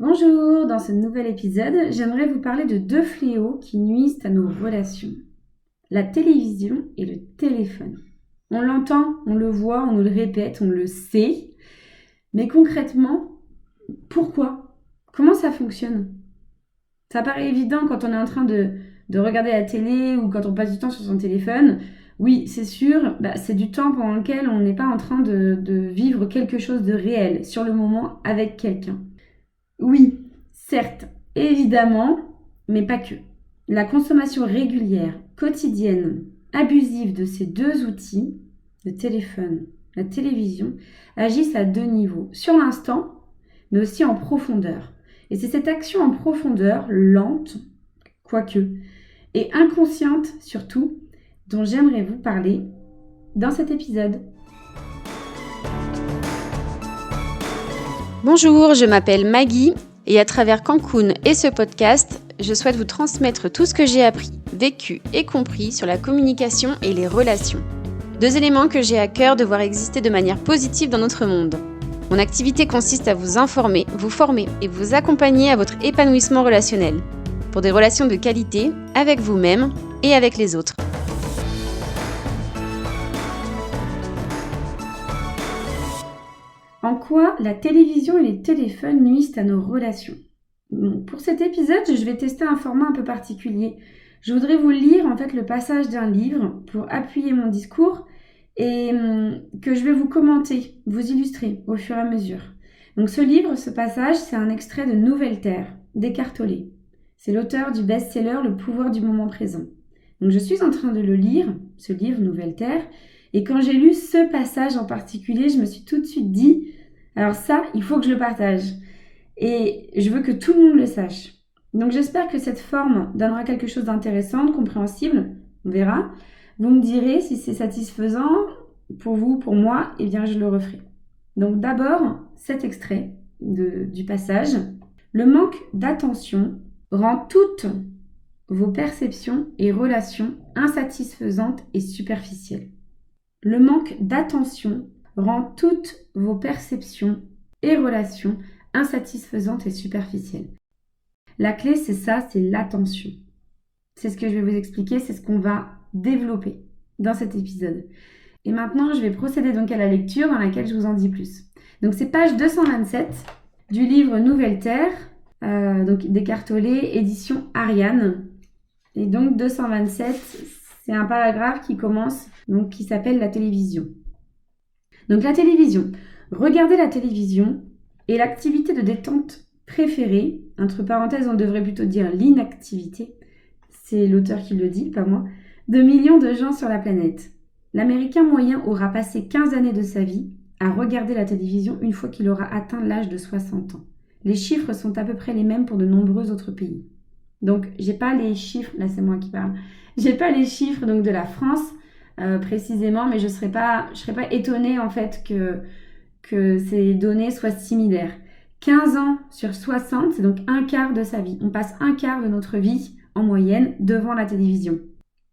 Bonjour, dans ce nouvel épisode, j'aimerais vous parler de deux fléaux qui nuisent à nos relations. La télévision et le téléphone. On l'entend, on le voit, on nous le répète, on le sait. Mais concrètement, pourquoi ? Comment ça fonctionne ? Ça paraît évident quand on est en train de regarder la télé ou quand on passe du temps sur son téléphone. Oui, c'est sûr, c'est du temps pendant lequel on n'est pas en train de vivre quelque chose de réel sur le moment avec quelqu'un. Oui, certes, évidemment, mais pas que. La consommation régulière, quotidienne, abusive de ces deux outils, le téléphone, la télévision, agissent à deux niveaux. Sur l'instant, mais aussi en profondeur. Et c'est cette action en profondeur, lente, quoique, et inconsciente surtout, dont j'aimerais vous parler dans cet épisode. Bonjour, je m'appelle Maggie et à travers Cancun et ce podcast, je souhaite vous transmettre tout ce que j'ai appris, vécu et compris sur la communication et les relations. Deux éléments que j'ai à cœur de voir exister de manière positive dans notre monde. Mon activité consiste à vous informer, vous former et vous accompagner à votre épanouissement relationnel, pour des relations de qualité avec vous-même et avec les autres. En quoi la télévision et les téléphones nuisent à nos relations ? Pour cet épisode, je vais tester un format un peu particulier. Je voudrais vous lire le passage d'un livre pour appuyer mon discours et que je vais vous commenter, vous illustrer au fur et à mesure. Donc ce livre, ce passage, c'est un extrait de Nouvelle Terre d'Eckhart Tolle. C'est l'auteur du best-seller Le pouvoir du moment présent. Donc je suis en train de le lire, ce livre Nouvelle Terre, et quand j'ai lu ce passage en particulier, je me suis tout de suite dit, alors ça, il faut que je le partage. Et je veux que tout le monde le sache. Donc j'espère que cette forme donnera quelque chose d'intéressant, de compréhensible. On verra. Vous me direz si c'est satisfaisant pour vous, pour moi, eh bien je le referai. Donc d'abord, cet extrait du passage. Le manque d'attention rend toutes vos perceptions et relations insatisfaisantes et superficielles. Le manque d'attention rend toutes vos perceptions et relations insatisfaisantes et superficielles. La clé, c'est ça, c'est l'attention. C'est ce que je vais vous expliquer, c'est ce qu'on va développer dans cet épisode. Et maintenant, je vais procéder donc à la lecture dans laquelle je vous en dis plus. Donc c'est page 227 du livre Nouvelle Terre, d'Eckhart Tolle, édition Ariane. Et donc 227, c'est un paragraphe qui commence, qui s'appelle la télévision. Donc la télévision. Regarder la télévision est l'activité de détente préférée, entre parenthèses on devrait plutôt dire l'inactivité, c'est l'auteur qui le dit, pas moi, de millions de gens sur la planète. L'Américain moyen aura passé 15 années de sa vie à regarder la télévision une fois qu'il aura atteint l'âge de 60 ans. Les chiffres sont à peu près les mêmes pour de nombreux autres pays. Donc, j'ai pas les chiffres, là c'est moi qui parle, j'ai pas les chiffres donc de la France précisément, mais je serais pas étonnée en fait que ces données soient similaires. 15 ans sur 60, c'est donc un quart de sa vie. On passe un quart de notre vie en moyenne devant la télévision.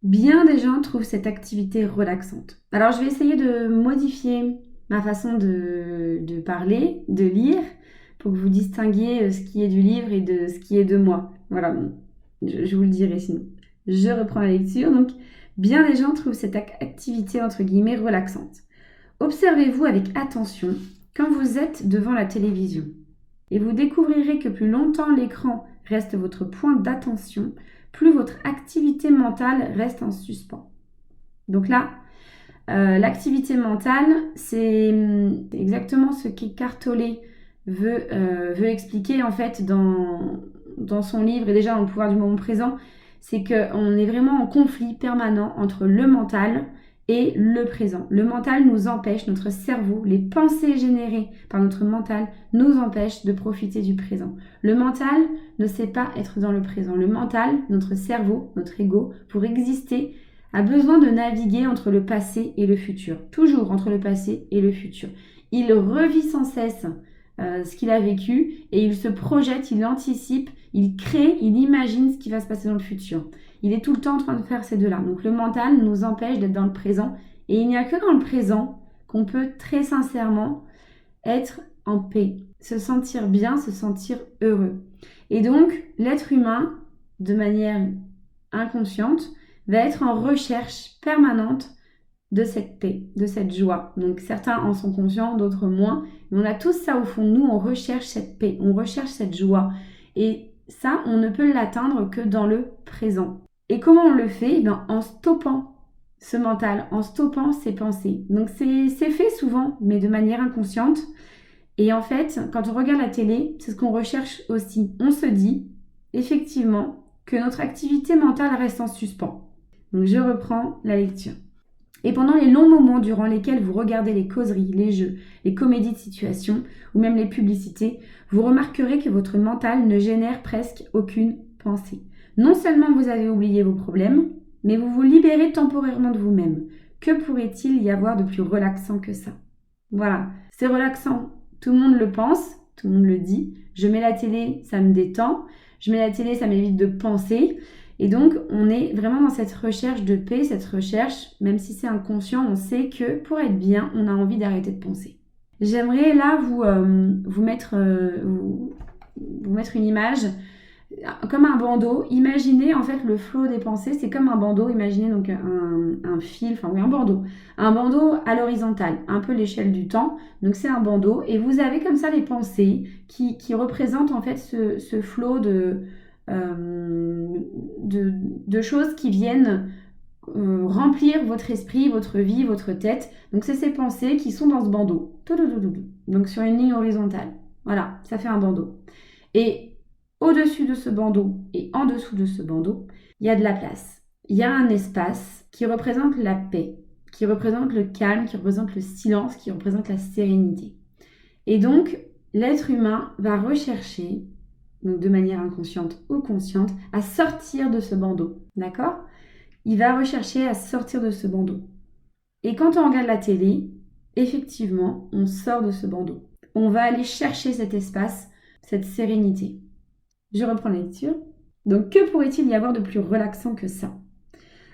Bien des gens trouvent cette activité relaxante. Alors, je vais essayer de modifier ma façon de parler, de lire, pour que vous distinguiez ce qui est du livre et de ce qui est de moi. Voilà, je vous le dirai sinon. Je reprends la lecture. Donc, bien des gens trouvent cette activité, entre guillemets, relaxante. Observez-vous avec attention quand vous êtes devant la télévision. Et vous découvrirez que plus longtemps l'écran reste votre point d'attention, plus votre activité mentale reste en suspens. Donc là, l'activité mentale, c'est exactement ce qu'Eckhart Tolle veut expliquer en fait dans son livre et déjà dans Le pouvoir du moment présent, c'est qu'on est vraiment en conflit permanent entre le mental et le présent. Le mental nous empêche, notre cerveau, les pensées générées par notre mental nous empêchent de profiter du présent. Le mental ne sait pas être dans le présent. Le mental, notre cerveau, notre ego, pour exister, a besoin de naviguer entre le passé et le futur. Toujours entre le passé et le futur. Il revit sans cesse ce qu'il a vécu et il se projette, il anticipe, il crée, il imagine ce qui va se passer dans le futur. Il est tout le temps en train de faire ces deux-là. Donc le mental nous empêche d'être dans le présent et il n'y a que dans le présent qu'on peut très sincèrement être en paix, se sentir bien, se sentir heureux. Et donc, l'être humain, de manière inconsciente, va être en recherche permanente de cette paix, de cette joie. Donc certains en sont conscients, d'autres moins. Mais on a tous ça au fond de nous, on recherche cette paix, on recherche cette joie. Et ça, on ne peut l'atteindre que dans le présent. Et comment on le fait? En stoppant ce mental, en stoppant ses pensées. Donc c'est fait souvent, mais de manière inconsciente. Et en fait, quand on regarde la télé, c'est ce qu'on recherche aussi. On se dit, effectivement, que notre activité mentale reste en suspens. Donc je reprends la lecture. Et pendant les longs moments durant lesquels vous regardez les causeries, les jeux, les comédies de situation ou même les publicités, vous remarquerez que votre mental ne génère presque aucune pensée. Non seulement vous avez oublié vos problèmes, mais vous vous libérez temporairement de vous-même. Que pourrait-il y avoir de plus relaxant que ça? Voilà, c'est relaxant. Tout le monde le pense, tout le monde le dit. Je mets la télé, ça me détend. Je mets la télé, ça m'évite de penser. Et donc, on est vraiment dans cette recherche de paix, cette recherche, même si c'est inconscient, on sait que pour être bien, on a envie d'arrêter de penser. J'aimerais là vous mettre une image comme un bandeau. Imaginez en fait le flot des pensées, c'est comme un bandeau. Imaginez donc un fil, un bandeau. Un bandeau à l'horizontale, un peu l'échelle du temps. Donc c'est un bandeau et vous avez comme ça les pensées qui représentent en fait ce flot de choses qui viennent remplir votre esprit, votre vie, votre tête. Donc c'est ces pensées qui sont dans ce bandeau. Donc sur une ligne horizontale. Voilà, ça fait un bandeau. Et au-dessus de ce bandeau et en dessous de ce bandeau, il y a de la place. Il y a un espace qui représente la paix, qui représente le calme, qui représente le silence, qui représente la sérénité. Et donc, l'être humain va rechercher, donc de manière inconsciente ou consciente, à sortir de ce bandeau. D'accord? Il va rechercher à sortir de ce bandeau. Et quand on regarde la télé, effectivement, on sort de ce bandeau. On va aller chercher cet espace, cette sérénité. Je reprends la lecture. Donc, que pourrait-il y avoir de plus relaxant que ça?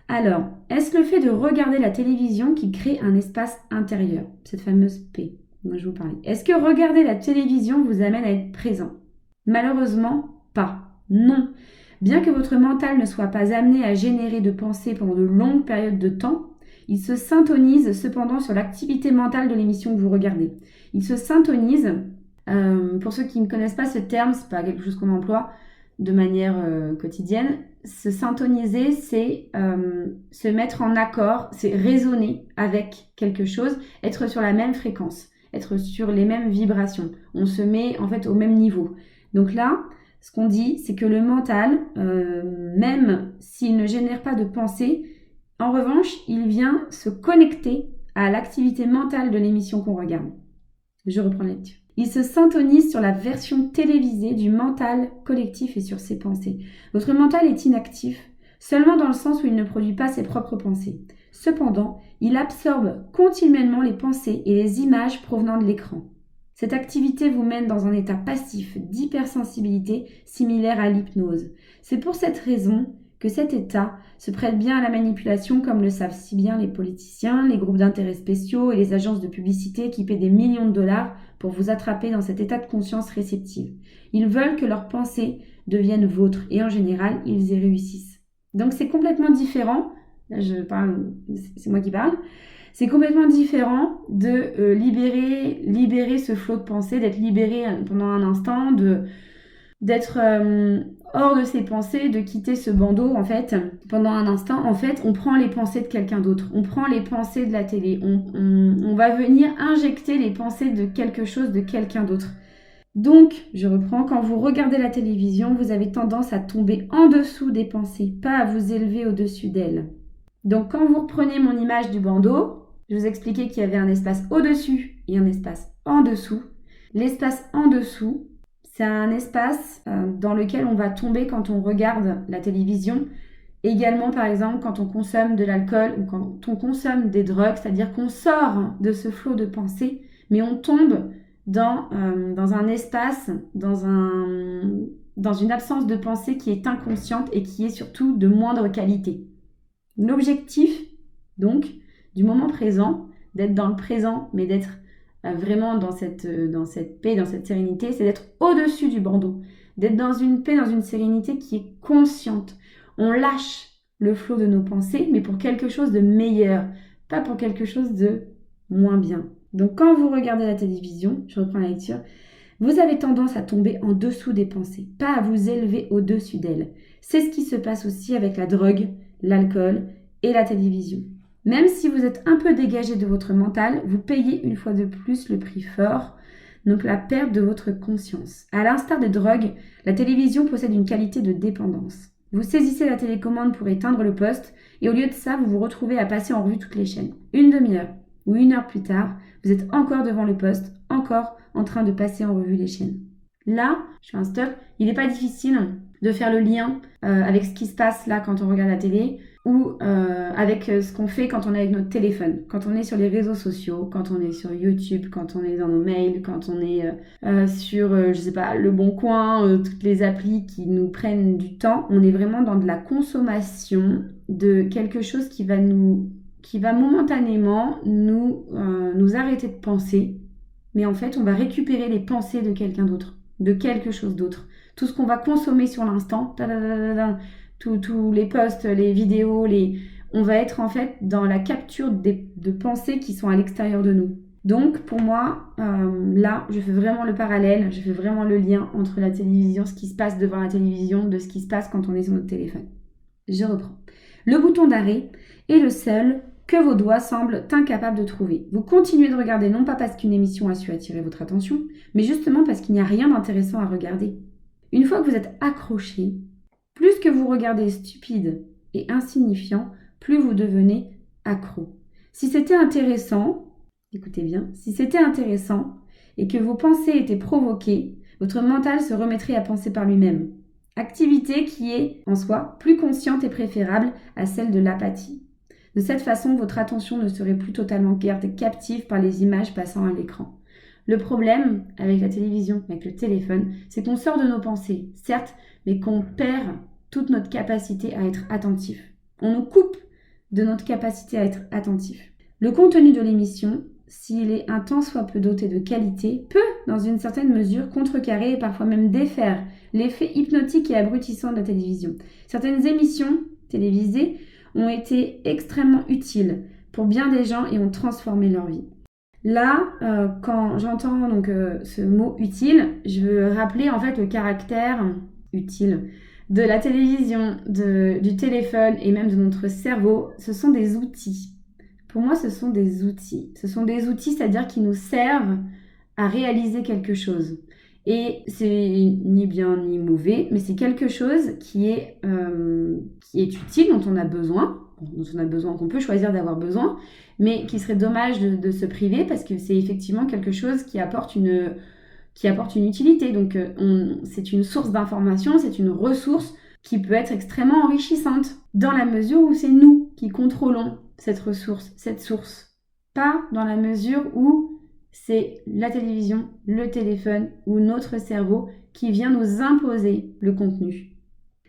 Alors, est-ce le fait de regarder la télévision qui crée un espace intérieur, cette fameuse paix dont je vous parlais? Est-ce que regarder la télévision vous amène à être présent? Malheureusement, pas. Non. Bien que votre mental ne soit pas amené à générer de pensées pendant de longues périodes de temps, il se syntonise cependant sur l'activité mentale de l'émission que vous regardez. Il se syntonise, pour ceux qui ne connaissent pas ce terme, c'est pas quelque chose qu'on emploie de manière quotidienne. Se syntoniser, c'est se mettre en accord, c'est résonner avec quelque chose, être sur la même fréquence, être sur les mêmes vibrations. On se met en fait au même niveau. Donc là, ce qu'on dit, c'est que le mental, même s'il ne génère pas de pensée, en revanche, il vient se connecter à l'activité mentale de l'émission qu'on regarde. Je reprends la lecture. Il se syntonise sur la version télévisée du mental collectif et sur ses pensées. Votre mental est inactif, seulement dans le sens où il ne produit pas ses propres pensées. Cependant, il absorbe continuellement les pensées et les images provenant de l'écran. Cette activité vous mène dans un état passif d'hypersensibilité similaire à l'hypnose. C'est pour cette raison que cet état se prête bien à la manipulation, comme le savent si bien les politiciens, les groupes d'intérêts spéciaux et les agences de publicité qui paient des millions de dollars pour vous attraper dans cet état de conscience réceptive. Ils veulent que leurs pensées deviennent vôtres et en général, ils y réussissent. Donc c'est complètement différent, là je parle, c'est moi qui parle, c'est complètement différent de libérer ce flot de pensée, d'être libéré pendant un instant, d'être hors de ses pensées, de quitter ce bandeau en fait pendant un instant. En fait, on prend les pensées de quelqu'un d'autre, on prend les pensées de la télé, on va venir injecter les pensées de quelque chose, de quelqu'un d'autre. Donc, je reprends, quand vous regardez la télévision, vous avez tendance à tomber en dessous des pensées, pas à vous élever au-dessus d'elles. Donc, quand vous reprenez mon image du bandeau, je vous expliquais qu'il y avait un espace au-dessus et un espace en dessous. L'espace en dessous, c'est un espace dans lequel on va tomber quand on regarde la télévision. Également, par exemple, quand on consomme de l'alcool ou quand on consomme des drogues, c'est-à-dire qu'on sort de ce flot de pensée, mais on tombe dans un espace, dans une absence de pensée qui est inconsciente et qui est surtout de moindre qualité. L'objectif, donc, du moment présent, d'être dans le présent, mais d'être vraiment dans cette paix, dans cette sérénité, c'est d'être au-dessus du bandeau, d'être dans une paix, dans une sérénité qui est consciente. On lâche le flot de nos pensées, mais pour quelque chose de meilleur, pas pour quelque chose de moins bien. Donc quand vous regardez la télévision, je reprends la lecture, vous avez tendance à tomber en dessous des pensées, pas à vous élever au-dessus d'elles. C'est ce qui se passe aussi avec la drogue, l'alcool et la télévision. Même si vous êtes un peu dégagé de votre mental, vous payez une fois de plus le prix fort, donc la perte de votre conscience. À l'instar des drogues, la télévision possède une qualité de dépendance. Vous saisissez la télécommande pour éteindre le poste et au lieu de ça, vous vous retrouvez à passer en revue toutes les chaînes. Une demi-heure ou 1 heure plus tard, vous êtes encore devant le poste, encore en train de passer en revue les chaînes. Là, je fais un stop, il n'est pas difficile de faire le lien avec ce qui se passe là quand on regarde la télé ou avec ce qu'on fait quand on est avec notre téléphone, quand on est sur les réseaux sociaux, quand on est sur YouTube, quand on est dans nos mails, quand on est sur, je sais pas, Le Bon Coin, toutes les applis qui nous prennent du temps. On est vraiment dans de la consommation de quelque chose qui va momentanément nous arrêter de penser, mais en fait, on va récupérer les pensées de quelqu'un d'autre, de quelque chose d'autre. Tout ce qu'on va consommer sur l'instant, tous les posts, les vidéos, on va être en fait dans la capture de pensées qui sont à l'extérieur de nous. Donc pour moi, là, je fais vraiment le parallèle, je fais vraiment le lien entre la télévision, ce qui se passe devant la télévision, de ce qui se passe quand on est sur notre téléphone. Je reprends. Le bouton d'arrêt est le seul que vos doigts semblent incapables de trouver. Vous continuez de regarder non pas parce qu'une émission a su attirer votre attention, mais justement parce qu'il n'y a rien d'intéressant à regarder. Une fois que vous êtes accroché, plus que vous regardez stupide et insignifiant, plus vous devenez accro. Si c'était intéressant, écoutez bien, si c'était intéressant et que vos pensées étaient provoquées, votre mental se remettrait à penser par lui-même. Activité qui est, en soi, plus consciente et préférable à celle de l'apathie. De cette façon, votre attention ne serait plus totalement captive par les images passant à l'écran. Le problème avec la télévision, avec le téléphone, c'est qu'on sort de nos pensées, certes, mais qu'on perd toute notre capacité à être attentif. On nous coupe de notre capacité à être attentif. Le contenu de l'émission, s'il est un tant soit peu doté de qualité, peut, dans une certaine mesure, contrecarrer et parfois même défaire l'effet hypnotique et abrutissant de la télévision. Certaines émissions télévisées ont été extrêmement utiles pour bien des gens et ont transformé leur vie. Là, quand j'entends donc ce mot utile, je veux rappeler en fait le caractère utile de la télévision, du téléphone et même de notre cerveau. Ce sont des outils. Pour moi, ce sont des outils. Ce sont des outils, c'est-à-dire qui nous servent à réaliser quelque chose. Et c'est ni bien ni mauvais, mais c'est quelque chose qui est utile, dont on a besoin, qu'on peut choisir d'avoir besoin, mais qui serait dommage de se priver parce que c'est effectivement quelque chose qui apporte une utilité. Donc c'est une source d'information, c'est une ressource qui peut être extrêmement enrichissante dans la mesure où c'est nous qui contrôlons cette ressource, cette source. Pas dans la mesure où c'est la télévision, le téléphone ou notre cerveau qui vient nous imposer le contenu.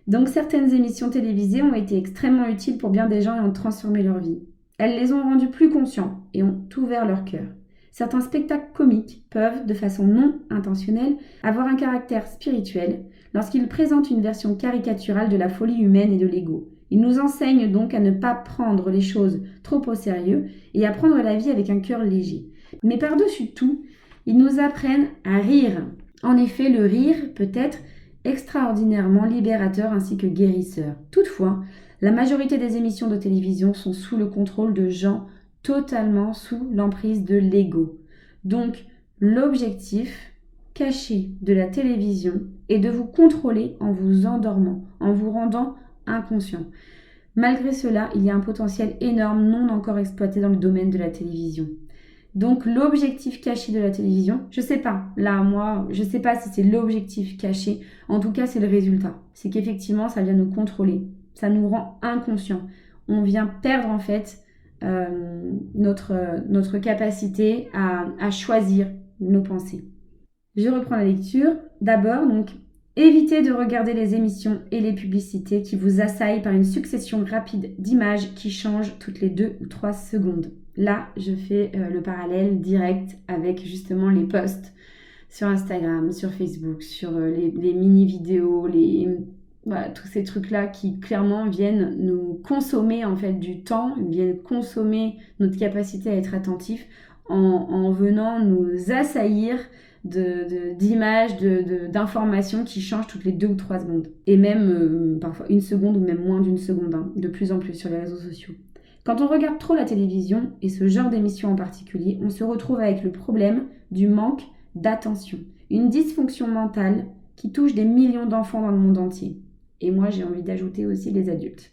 Donc certaines émissions télévisées ont été extrêmement utiles pour bien des gens et ont transformé leur vie. Elles les ont rendus plus conscients et ont ouvert leur cœur. Certains spectacles comiques peuvent, de façon non intentionnelle, avoir un caractère spirituel lorsqu'ils présentent une version caricaturale de la folie humaine et de l'ego. Ils nous enseignent donc à ne pas prendre les choses trop au sérieux et à prendre la vie avec un cœur léger. Mais par-dessus tout, ils nous apprennent à rire. En effet, le rire peut être extraordinairement libérateur ainsi que guérisseur. Toutefois, la majorité des émissions de télévision sont sous le contrôle de gens totalement sous l'emprise de l'ego. Donc, l'objectif caché de la télévision est de vous contrôler en vous endormant, en vous rendant inconscient. Malgré cela, il y a un potentiel énorme non encore exploité dans le domaine de la télévision. Donc l'objectif caché de la télévision, je sais pas, là moi, je sais pas si c'est l'objectif caché, en tout cas c'est le résultat. C'est qu'effectivement ça vient nous contrôler, ça nous rend inconscients. On vient perdre en fait notre capacité à choisir nos pensées. Je reprends la lecture. D'abord, donc, Évitez de regarder les émissions et les publicités qui vous assaillent par une succession rapide d'images qui changent toutes les 2 ou 3 secondes. Là, je fais le parallèle direct avec justement les posts sur Instagram, sur Facebook, sur les mini-vidéos, voilà, tous ces trucs-là qui clairement viennent nous consommer en fait du temps, viennent consommer notre capacité à être attentif en venant nous assaillir d'images, d'informations qui changent toutes les 2 ou 3 secondes. Et même parfois 1 seconde ou même moins d'1 seconde, de plus en plus sur les réseaux sociaux. Quand on regarde trop la télévision, et ce genre d'émission en particulier, on se retrouve avec le problème du manque d'attention. Une dysfonction mentale qui touche des millions d'enfants dans le monde entier. Et moi, j'ai envie d'ajouter aussi les adultes.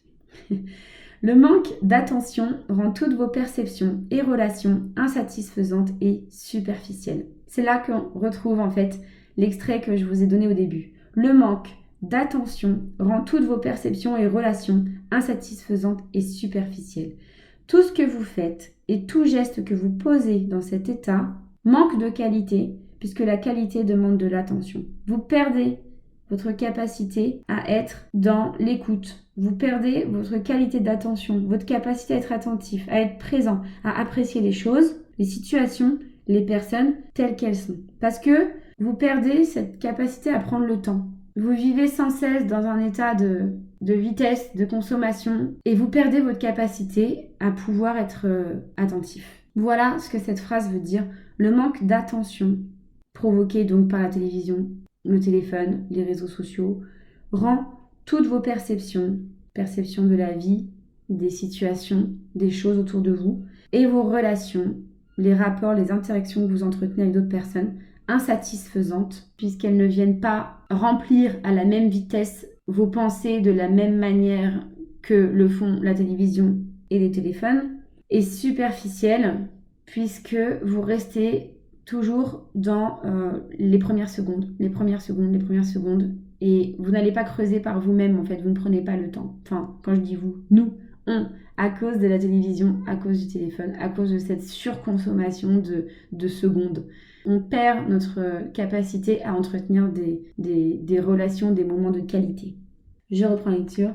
Le manque d'attention rend toutes vos perceptions et relations insatisfaisantes et superficielles. C'est là qu'on retrouve en fait l'extrait que je vous ai donné au début. Le manque d'attention rend toutes vos perceptions et relations insatisfaisantes et superficielles. Tout ce que vous faites et tout geste que vous posez dans cet état manque de qualité, puisque la qualité demande de l'attention. Vous perdez votre capacité à être dans l'écoute. Vous perdez votre qualité d'attention, votre capacité à être attentif, à être présent, à apprécier les choses, les situations, les personnes telles qu'elles sont. Parce que vous perdez cette capacité à prendre le temps. Vous vivez sans cesse dans un état de vitesse, de consommation, et vous perdez votre capacité à pouvoir être attentif. Voilà ce que cette phrase veut dire. Le manque d'attention, provoqué donc par la télévision, le téléphone, les réseaux sociaux, rend toutes vos perceptions de la vie, des situations, des choses autour de vous, et vos relations, les rapports, les interactions que vous entretenez avec d'autres personnes, insatisfaisantes, puisqu'elles ne viennent pas remplir à la même vitesse vos pensées de la même manière que le font la télévision et les téléphones, et superficielles, puisque vous restez toujours dans les premières secondes, et vous n'allez pas creuser par vous-même, en fait, vous ne prenez pas le temps. Enfin, quand je dis vous, nous, on, à cause de la télévision, à cause du téléphone, à cause de cette surconsommation de secondes. On perd notre capacité à entretenir des relations, des moments de qualité. Je reprends la lecture.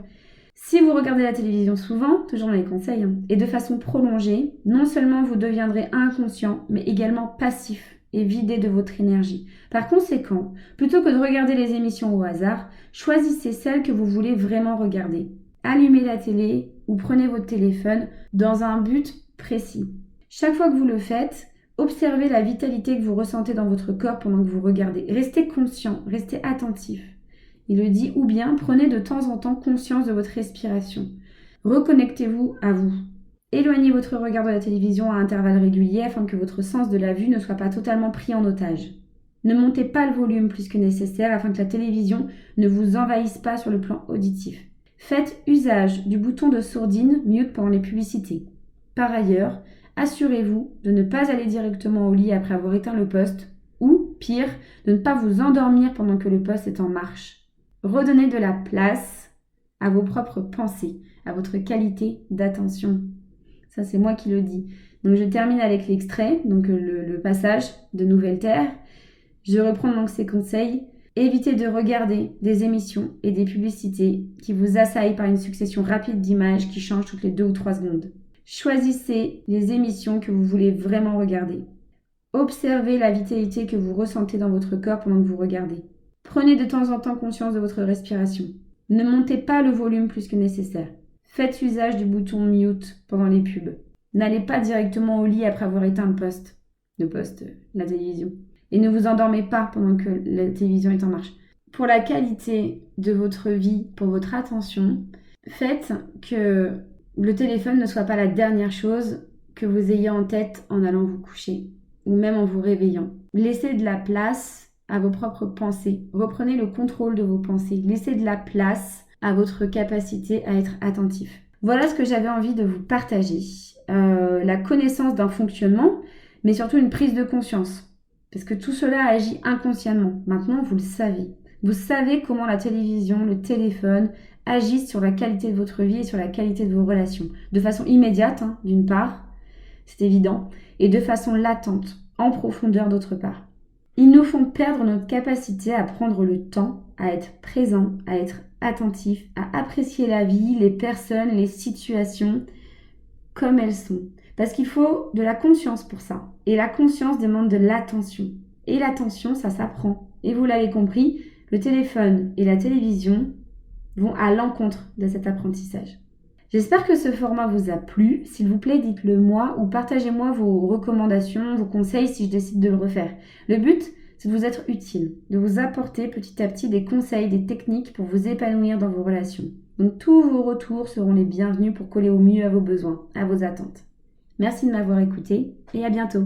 Si vous regardez la télévision souvent, toujours dans les conseils, et de façon prolongée, non seulement vous deviendrez inconscient, mais également passif et vidé de votre énergie. Par conséquent, plutôt que de regarder les émissions au hasard, choisissez celles que vous voulez vraiment regarder. Allumez la télé ou prenez votre téléphone dans un but précis. Chaque fois que vous le faites, observez la vitalité que vous ressentez dans votre corps pendant que vous regardez. Restez conscient, restez attentif. Il le dit, ou bien prenez de temps en temps conscience de votre respiration. Reconnectez-vous à vous. Éloignez votre regard de la télévision à intervalles réguliers afin que votre sens de la vue ne soit pas totalement pris en otage. Ne montez pas le volume plus que nécessaire afin que la télévision ne vous envahisse pas sur le plan auditif. Faites usage du bouton de sourdine mute pendant les publicités. Par ailleurs, assurez-vous de ne pas aller directement au lit après avoir éteint le poste ou, pire, de ne pas vous endormir pendant que le poste est en marche. Redonnez de la place à vos propres pensées, à votre qualité d'attention. Ça, c'est moi qui le dis. Donc, je termine avec l'extrait, donc le passage de Nouvelle Terre. Je reprends donc ces conseils. Évitez de regarder des émissions et des publicités qui vous assaillent par une succession rapide d'images qui changent toutes les 2 ou 3 secondes. Choisissez les émissions que vous voulez vraiment regarder. Observez la vitalité que vous ressentez dans votre corps pendant que vous regardez. Prenez de temps en temps conscience de votre respiration. Ne montez pas le volume plus que nécessaire. Faites usage du bouton mute pendant les pubs. N'allez pas directement au lit après avoir éteint la télévision. Et ne vous endormez pas pendant que la télévision est en marche. Pour la qualité de votre vie, pour votre attention, faites que le téléphone ne soit pas la dernière chose que vous ayez en tête en allant vous coucher ou même en vous réveillant. Laissez de la place à vos propres pensées. Reprenez le contrôle de vos pensées. Laissez de la place à votre capacité à être attentif. Voilà ce que j'avais envie de vous partager. La connaissance d'un fonctionnement, mais surtout une prise de conscience. Parce que tout cela agit inconsciemment. Maintenant, vous le savez. Vous savez comment la télévision, le téléphone agissent sur la qualité de votre vie et sur la qualité de vos relations. De façon immédiate, d'une part, c'est évident, et de façon latente, en profondeur d'autre part. Ils nous font perdre notre capacité à prendre le temps, à être présent, à être attentif, à apprécier la vie, les personnes, les situations comme elles sont. Parce qu'il faut de la conscience pour ça. Et la conscience demande de l'attention. Et l'attention, ça s'apprend. Et vous l'avez compris, le téléphone et la télévision vont à l'encontre de cet apprentissage. J'espère que ce format vous a plu. S'il vous plaît, dites-le moi ou partagez-moi vos recommandations, vos conseils si je décide de le refaire. Le but, c'est de vous être utile, de vous apporter petit à petit des conseils, des techniques pour vous épanouir dans vos relations. Donc tous vos retours seront les bienvenus pour coller au mieux à vos besoins, à vos attentes. Merci de m'avoir écouté et à bientôt.